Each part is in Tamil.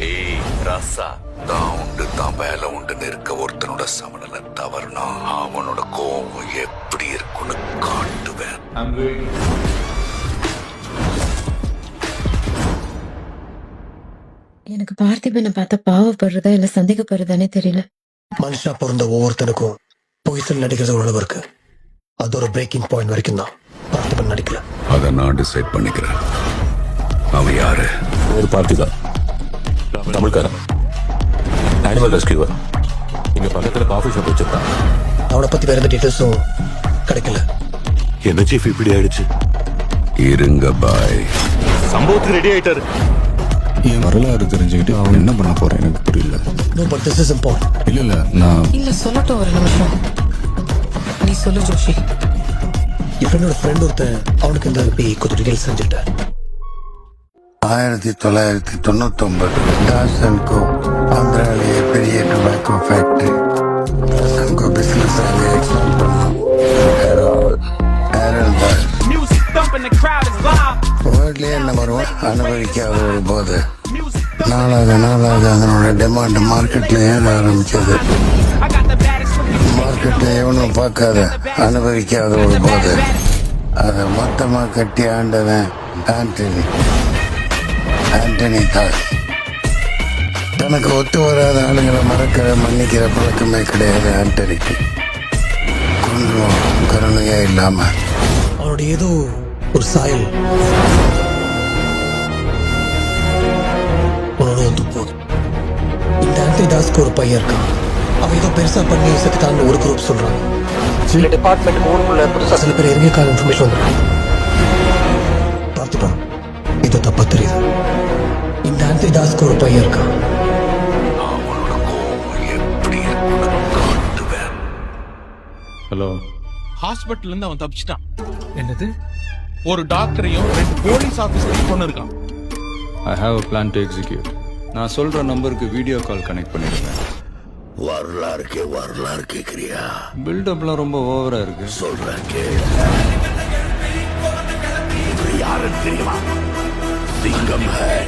ஏய் ராசா, தான் உண்டு தான் வேலை உண்டுன்னு இருக்க ஒருத்தனோட சமநிலை தவறுனா அவனோட கோபம் எப்படி இருக்குன்னு காட்டுவேன். எனக்கு பார்த்திபனை பார்த்தா பாவப்படுறதா இல்ல சந்தேகப்படுறதானே தெரியல. மனுஷனா பிறந்த ஒவ்வொருத்தனுக்கும் பொய்சல் நடிக்கிறது ஒரு அளவு இருக்கு. அது ஒரு பிரேக்கிங் பாயிண்ட் வரைக்கும் தான். பார்த்திபன் நடிக்கல. அதை நான் டிசைட் பண்ணிக்கிறேன். அவன் யாரு? ஒரு பார்த்திபா, தமிழ்காரன், அனிமல் ரெஸ்கியூவர். இங்க பக்கத்துல காஃபி ஷாப் வச்சிருக்கான். அவனை பத்தி வேற எந்த டீட்டெயில்ஸும் கிடைக்கல. என்ன சீஃப் இப்படி ஆயிடுச்சு? இருங்க பாய். சம்பவத்துக்கு ரெடி ஆயிட்டாரு. என் வரலாறு தெரிஞ்சுக்கிட்டு அவன் என்ன பண்ண போறான் எனக்கு புரியல. No, but this is important. இல்ல நான் இல்ல சொல்லட்டும் ஒரு நிமிஷம். நீ சொல்லு ஜோஷி. என் ஃப்ரெண்டோட ஃப்ரெண்ட் ஒருத்தன் அவனுக்கு இந்த கொஞ்சம் டீட்டெயில்ஸ் செஞ்சுட்டேன். 1999 டாசன்கோ ஆந்திராவிலேயே பெரிய டொபாக்கோ ஃபேக்டரி. டாசன்கோ பிசினஸ் அங்கே எக்ஸ்பேண்ட் பண்ணோம். வேர்ல்ட்லயே நம்பர் 1 அனுபவிக்காத ஒரு போது நாளாக அதனோட டிமாண்ட் மார்க்கெட்ல ஏற ஆரம்பிச்சது. மார்க்கெட்ல எவனும் பார்க்காத அனுபவிக்காத ஒரு போது அதை மொத்தமா கட்டி ஆண்டவன் ஆண்டனி தாஸ். தனக்கு ஒத்து வராத ஆளுங்களை மறக்கிற மன்னிக்கிற பழக்கமே கிடையாது ஆண்டனிக்கு. கொஞ்சம் கருணையா இல்லாம அவனோட ஏதோ ஒரு சாயல் உன்னோட ஒத்து போகுது. இந்த ஆண்டனி தாஸ்க்கு ஒரு பையன் இருக்கான். அவன் ஏதோ பெருசா பண்ணி செத்துட்டான்னு ஒரு குரூப் சொல்றான். சில டிபார்ட்மெண்ட் ஊருக்குள்ள புதுசா சில பேர் எங்கே கால இன்ஃபர்மேஷன் வந்துருக்காங்க. பார்த்துப்பா, இது தப்பா தெரியுது. இந்த ஆண்டனி தாஸ்க்கு ஒரு பையன் இருக்கான். அவனோட கோபம் எப்படி இருக்குன்னு காட்டுவேன். ஹலோ, ஹாஸ்பிட்டல்ல இருந்து அவன் தப்பிச்சிட்டான். என்னது? ஒரு டாக்டரையும் 2 போலீஸ் ஆபீசரையும் கொண்டு இருக்கான். I have a plan to execute. நான் சொல்ற நம்பருக்கு வீடியோ கால் கனெக்ட் பண்ணிருக்கேன். வரலாறு கேக்குறியா? பில்டப்லாம் ரொம்ப ஓவரா இருக்கு. சொல்றேன் கேளு. இவர் யாருன்னு தெரியுமா? சிங்கம் ஹை.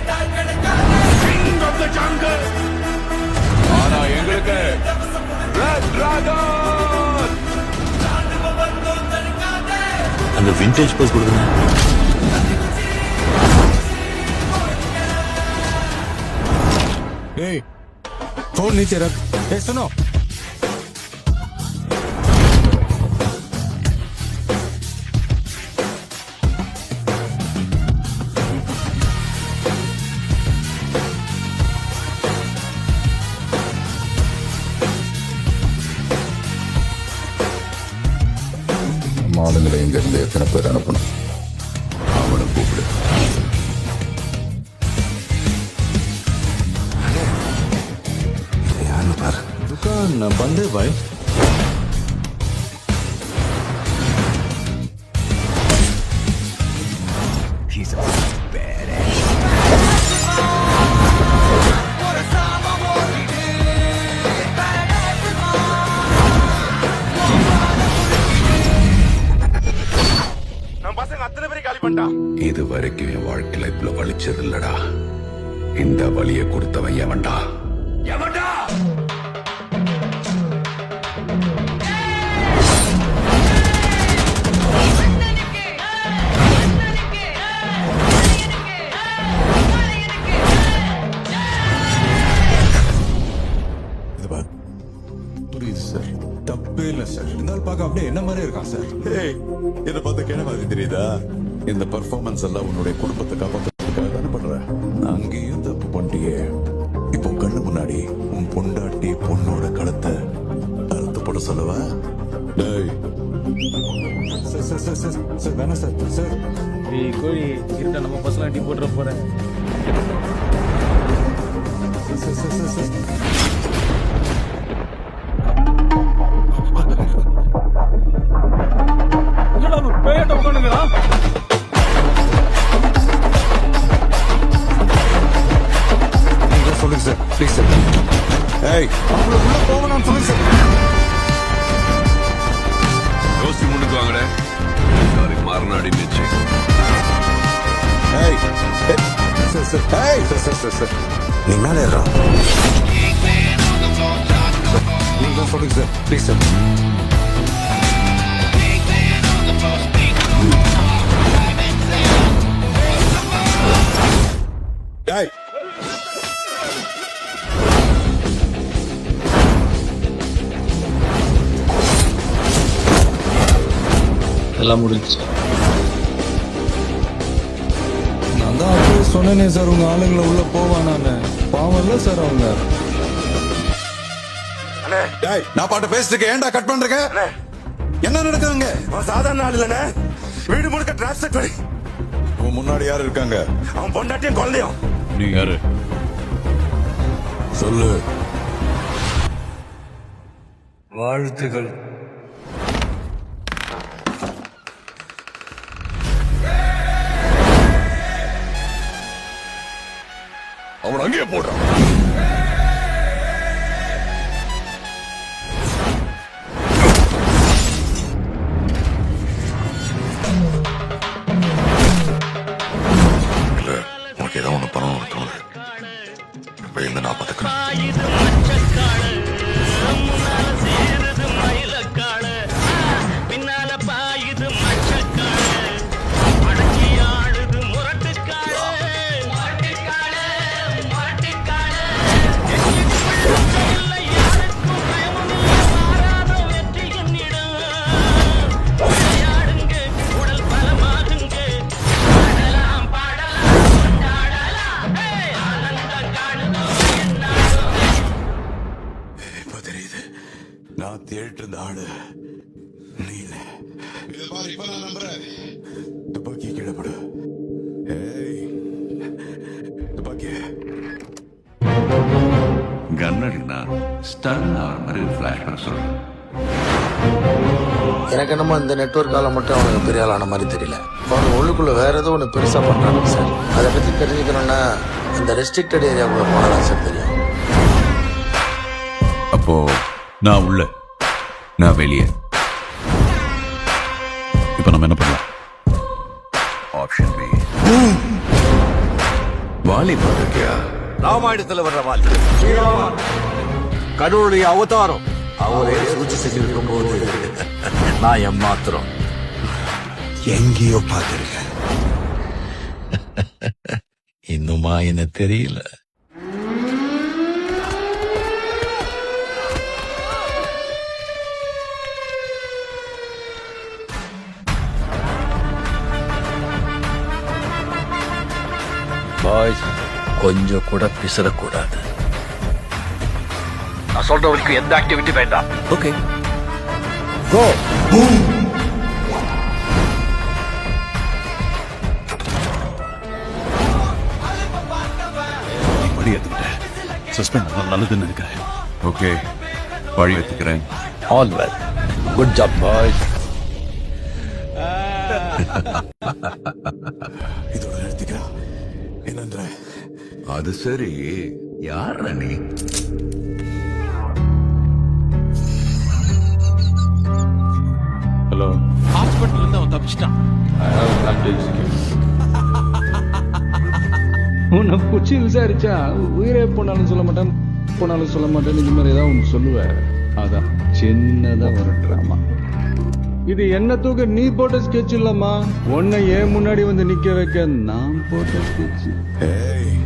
King of the jungle. ஆனா எங்களுக்கு ரெட் டிராகன். அந்த விண்டேஜ் பஸ் கொடுங்க. ए, फोन नीचे रख. ए, सुनो. ஆளுங்களை இங்க இருந்து எத்தனை பேர் அனுப்பணும்? அவனை கூப்பிடு. யாருன்னு பாரு. दुकान बंद है भाई. இது வரைக்கும் என் வாழ்க்கையில இவ்வளவு வலிச்சது இல்லடா. இந்த வலியை கொடுத்தவன் எவன்டா? புரியுது சார், தப்பே இல்லை சார். இருந்தாலும் பார்க்க அப்படியே என்ன மாதிரி இருக்கான் சார். என்ன பார்த்த கேன மாதிரி தெரியுதா? இந்த பர்ஃபார்மன்ஸ் எல்லாம் உன்னுடைய குடும்பத்தை காப்பாற்றுறதுக்காக தானே பண்ற. நான் அங்கேயும் தப்பு பண்ணிட்டியே. இப்போ கண்ணு முன்னாடி உன் பொண்டாட்டி பொண்ணோட கழுத்தை அறுத்து போட சொல்லவா? டேய், sir sir sir sir sir வேணாம் சார். சார் கோழி இருட்ட நம்ம பசங்க டீ போட்டுற போறேன். சார் சார் சார் சார் பேட்ட உட்காந்துங்களா? சொல்லுங்க சார், ப்ளீஸ் சார். ஏய், அவங்கள உள்ள போகணும்னு சொல்லுங்க சார். யோசி முன்னுக்கு வாங்கடே. மறுநாடி மிச்சு. ஏய், சார் சார், ஏய், சார் சார் சார் சார் நீ மேலே ஏறா. நீங்க தான் சொல்லுங்க சார் ப்ளீஸ் சார். டேய் எல்லாம் முடிஞ்சு. நான் தான் அப்படியே சொன்னேனே சார், உங்க ஆளுங்களை உள்ள போவானான்னு. பாவம் இல்லை சார் அவங்க. டேய் நான் பாட்டு பேசிட்டு இருக்கேன், ஏன்டா கட் பண்றீங்க? என்ன நடக்குதுங்க? சாதாரண ஆள் இல்லைண்ணே. வீடு முழுக்க டிரான்ஸ்ஃபர் பண்ணி உன் முன்னாடி யாரு இருக்காங்க? அவன் பொண்டாட்டியும் குழந்தையும். நீ யாரு? சொல்லு. வாழ்த்துகள். அவன் அங்கேயே போடுறான். இல்ல உனக்கு ஏதோ ஒண்ணு பண்ணணும்னு தோணுது. இப்ப இருந்து நான் பாத்துக்கிறேன். இப்ப தெரியுது நான் தேடிட்டு இருந்த ஆளு நீ இல்ல. இப்ப நான் நம்புறேன். துப்பாக்கி கீழே போடு. ஏய் துப்பாக்கி. கன்னடினா ஸ்டன் ஆகிற மாதிரி ஃபிளாஷ்பேக் சொல்றேன். எனக்கு என்னமோ இந்த நெட்வொர்க்கால மட்டும் அவனுக்கு பெரிய ஆளான மாதிரி தெரியல. அவனுக்கு உள்ளுக்குள்ள வேற ஏதோ ஒன்று பெருசா பண்றானுங்க சார். அதை பத்தி தெரிஞ்சுக்கணும்னா இந்த ரெஸ்ட்ரிக்டட் ஏரியாவுக்குள்ள போனாதான் சார் தெரியும். அப்போ நான் உள்ள, நான் வெளியே. இப்ப நம்ம என்ன பண்ணலாம்? Option B. வாலி பார்த்திருக்கியா? ராமாயணத்துல வர்ற வாழ்க்கை கடவுளுடைய அவதாரம். அவரே சூழ்ச்சி செஞ்சிருக்கும் போது நான் ஏமாத்திரம் எங்கேயோ பார்த்திருக்கேன். இன்னுமா என்ன தெரியல. பாய்ஸ் கொஞ்சம் கூட பிசறக்கூடாது. நான் சொல்றவங்களுக்கு எந்த ஆக்டிவிட்டி வேண்டாம். ஓகே கோ. படி எடுத்துக்கிட்டேன். சஸ்பெண்ட் நல்லதுன்னு நினைக்கிறேன். ஓகே, வழி எடுத்துக்கிறேன். All well. Good job boys. இதோட நிறுத்திக்கலாம். என்னன்ற அது சரி, யார் நீ? ஹலோ, ஹாஸ்பிட்டல் இருந்து அவன் தப்பிச்சிட்டான். I have a plan to execute. உன்னை பிடிச்சி விசாரிச்சா உயிரே போனாலும் சொல்ல மாட்டேன், போனாலும் சொல்ல மாட்டேன், இந்த மாதிரி ஏதாவது ஒன்று சொல்லுவேன். அதான் சின்னதா ஒரு ட்ராமா. இது என்ன தூக்க நீ போட்ட ஸ்கெட்ச் இல்லம்மா, உன்னை ஏன் முன்னாடி வந்து நிக்க வைக்க நான் போட்ட ஸ்கெட்ச்.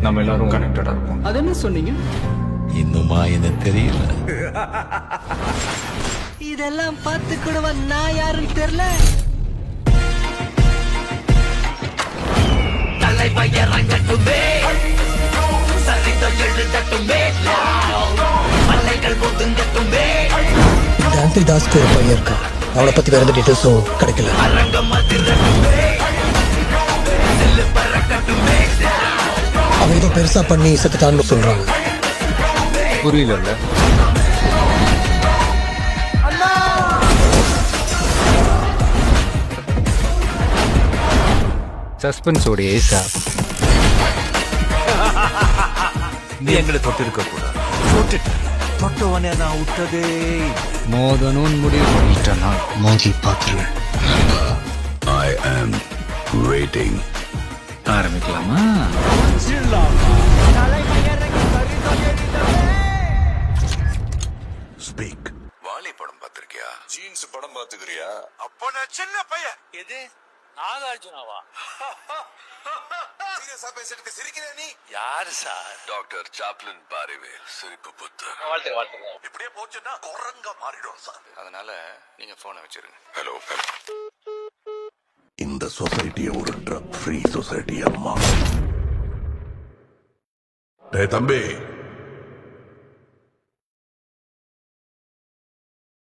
நம்ம எல்லாரும் கனெக்டடா இருப்போம். அது என்ன சொன்னீங்க? இன்னுமா என்ன தெரியல. இதெல்லாம் பார்த்துக்கிடுவா நான் யாருன்னு தெரியல. இந்த ஆன்டி தாஸ்க்கு ஒரு பையன் இருக்கான். அவனை பத்தி வேற எந்த டீட்டெயில்ஸும் கிடைக்கல. அவன் ஏதோ பெருசா பண்ணி செத்துட்டான்னு சொல்றாங்க. புரியல. சஸ்பென்ஸ் உடைய ஏசா நீ எங்களை தொட்டிருக்க கூடாது. தொட்டவனே நான் விட்டதே. மோதனும் முடிவு பண்ணிட்டேன்னா மோதி பார்த்துருவேன். I am waiting. ஆரம்பிக்கலாமா? தலைமையரங்க பாத்திருக்கியா? ஜீன்ஸ் படம் பாத்துக்கிறியா? அப்போ நான் சின்ன பையன். எது நாகார்ஜுனாவா? சீரியஸா பேசிட்டு சிரிக்கிற நீ? யாரு சார்? டாக்டர் சாப்ளின் பாரிவேல் சிரிப்பு புத்தர். வாழ்த்துங்க. இப்படியே போச்சுன்னா குரங்கா மாறிடும் சார். அதனால நீங்க போனை வச்சிருங்க. ஹலோ. இந்த சொசைட்டியை ஒரு ட்ரக் ஃப்ரீ சொசைட்டி அம்மா. டேய் தம்பி,